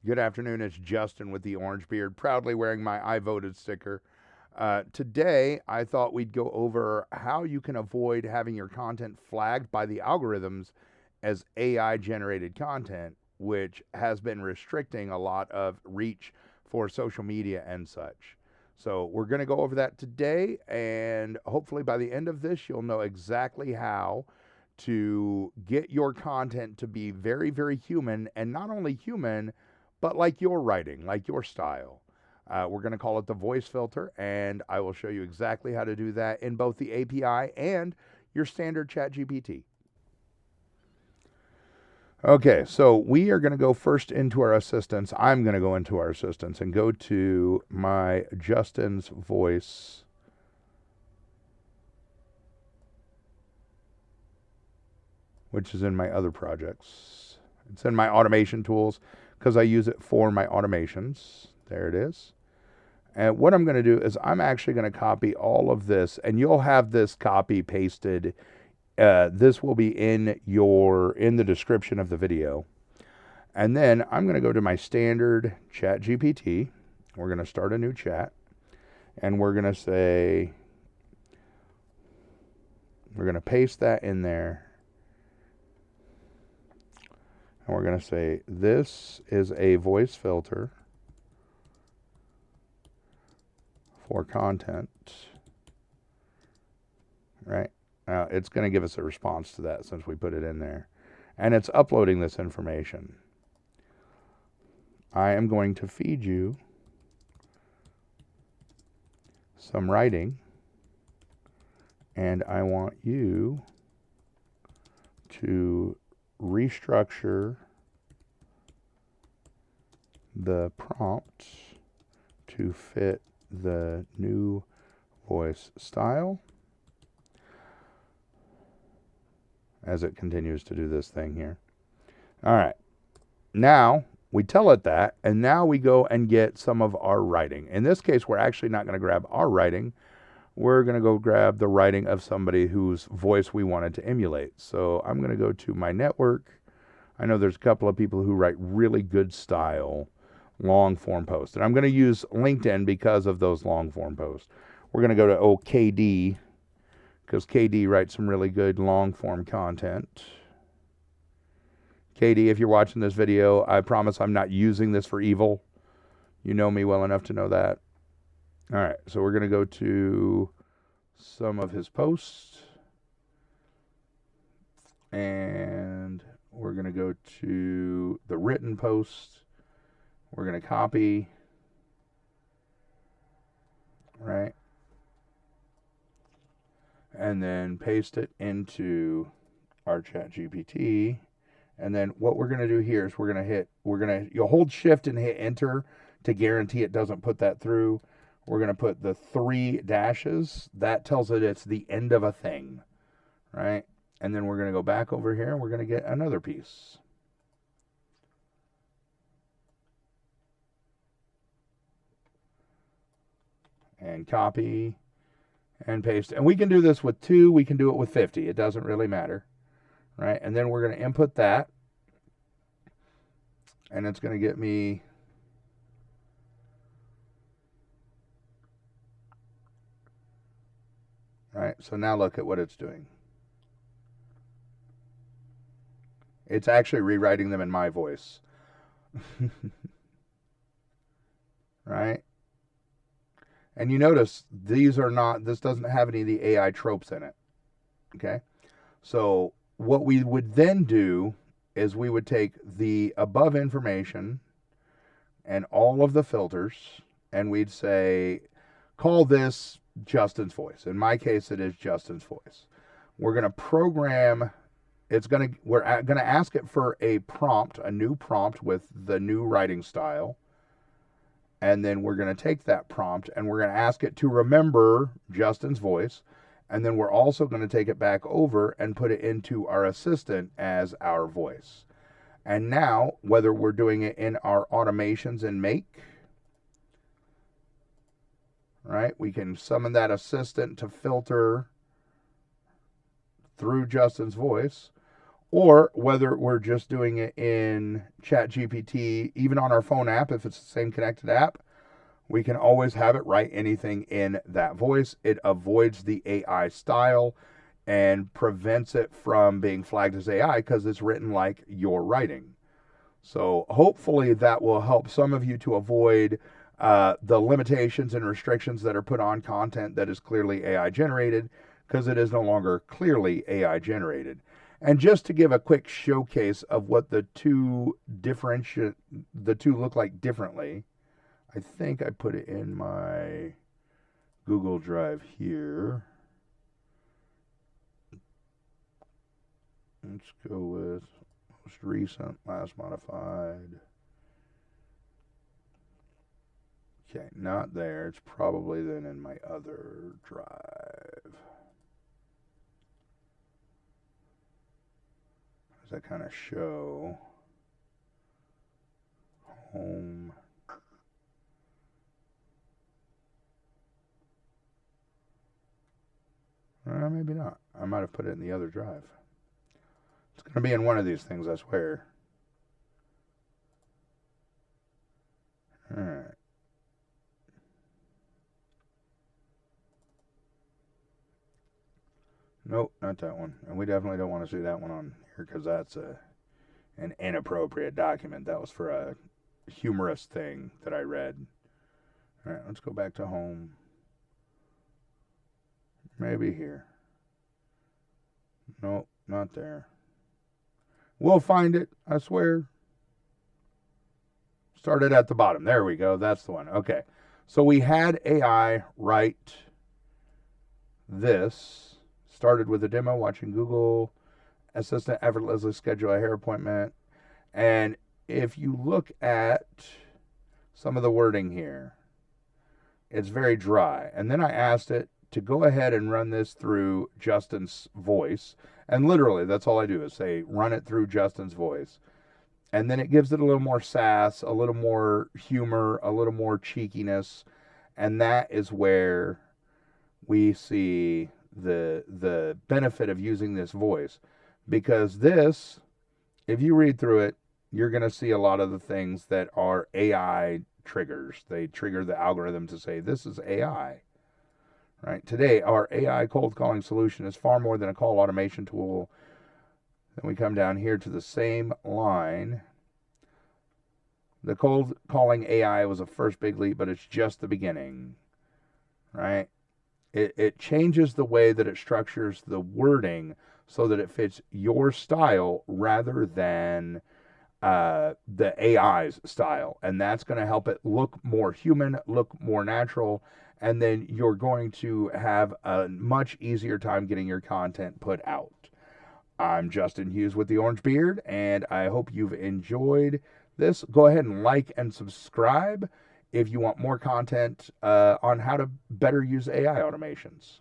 Good afternoon, it's Justin with the Orange Beard, proudly wearing my I voted sticker. Today, I thought we'd go over how you can avoid having your content flagged by the algorithms as AI generated content, which has been restricting a lot of reach for social media and such. So, we're going to go over that today, and hopefully, by the end of this, you'll know exactly how to get your content to be very, very human, and not only human, but like your writing, like your style. We're going to call it the voice filter, and I will show you exactly how to do that in both the API and your standard ChatGPT. Okay, so we are going to go first into our assistants. I'm going to go into our assistants and go to my Justin's voice. Which is in my other projects. It's in my automation tools because I use it for my automations. There it is. And what I'm going to do is I'm actually going to copy all of this, and you'll have this copy pasted. This will be in the description of the video. And then I'm going to go to my standard chat GPT. We're going to start a new chat, and we're going to paste that in there. And we're going to say, this is a voice filter for content, right? Now, it's going to give us a response to that since we put it in there. And it's uploading this information. I am going to feed you some writing, and I want you to restructure the prompt to fit the new voice style as it continues to do this thing here. All right. Now we tell it that, and now we go and get some of our writing. In this case, we're actually not going to grab our writing. We're going to go grab the writing of somebody whose voice we wanted to emulate. So I'm going to go to my network. I know there's a couple of people who write really good style long form posts. And I'm going to use LinkedIn because of those long form posts. We're going to go to KD because KD writes some really good long form content. KD, if you're watching this video, I promise I'm not using this for evil. You know me well enough to know that. All right, so we're going to go to some of his posts, and we're going to go to the written post. We're going to copy, right, and then paste it into our ChatGPT. And then what we're going to do here is you'll hold shift and hit enter to guarantee it doesn't put that through. We're going to put the 3 dashes. That tells it it's the end of a thing, right? And then we're going to go back over here, and we're going to get another piece. And copy and paste. And we can do this with 2. We can do it with 50. It doesn't really matter, right? And then we're going to input that. And it's going to get me... Right, so now look at what it's doing. It's actually rewriting them in my voice. Right? And you notice this doesn't have any of the AI tropes in it. Okay? So what we would then do is we would take the above information and all of the filters, and we'd say, call this Justin's voice. In my case, it is Justin's voice. We're going to program, we're going to ask it for a prompt, a new prompt with the new writing style. And then we're going to take that prompt and we're going to ask it to remember Justin's voice. And then we're also going to take it back over and put it into our assistant as our voice. And now, whether we're doing it in our automations in Make, right, we can summon that assistant to filter through Justin's voice. or whether we're just doing it in ChatGPT, even on our phone app, if it's the same connected app, we can always have it write anything in that voice. It avoids the AI style and prevents it from being flagged as AI because it's written like you're writing. So hopefully that will help some of you to avoid the limitations and restrictions that are put on content that is clearly AI generated, because it is no longer clearly AI generated. And just to give a quick showcase of what the two look like differently, I think I put it in my Google Drive here. Let's go with most recent, last modified. Okay, not there. It's probably then in my other drive. Does that kind of show? Home. Maybe not. I might have put it in the other drive. It's going to be in one of these things, I swear. All right. Nope, not that one. And we definitely don't want to see that one on here because that's an inappropriate document. That was for a humorous thing that I read. All right, let's go back to home. Maybe here. Nope, not there. We'll find it, I swear. Started at the bottom. There we go. That's the one. Okay. So we had AI write this. Started with a demo, watching Google Assistant effortlessly schedule a hair appointment. And if you look at some of the wording here, it's very dry. And then I asked it to go ahead and run this through Justin's voice. And literally, that's all I do is say, run it through Justin's voice. And then it gives it a little more sass, a little more humor, a little more cheekiness. And that is where we see the benefit of using this voice. Because this, if you read through it, you're going to see a lot of the things that are AI triggers. They trigger the algorithm to say, this is AI. Right? Today, our AI cold calling solution is far more than a call automation tool. Then we come down here to the same line. The cold calling AI was a first big leap, but it's just the beginning. Right? It changes the way that it structures the wording so that it fits your style rather than the AI's style. And that's going to help it look more human, look more natural, and then you're going to have a much easier time getting your content put out. I'm Justin Hughes with the Orange Beard, and I hope you've enjoyed this. Go ahead and like and subscribe if you want more content on how to better use AI automations.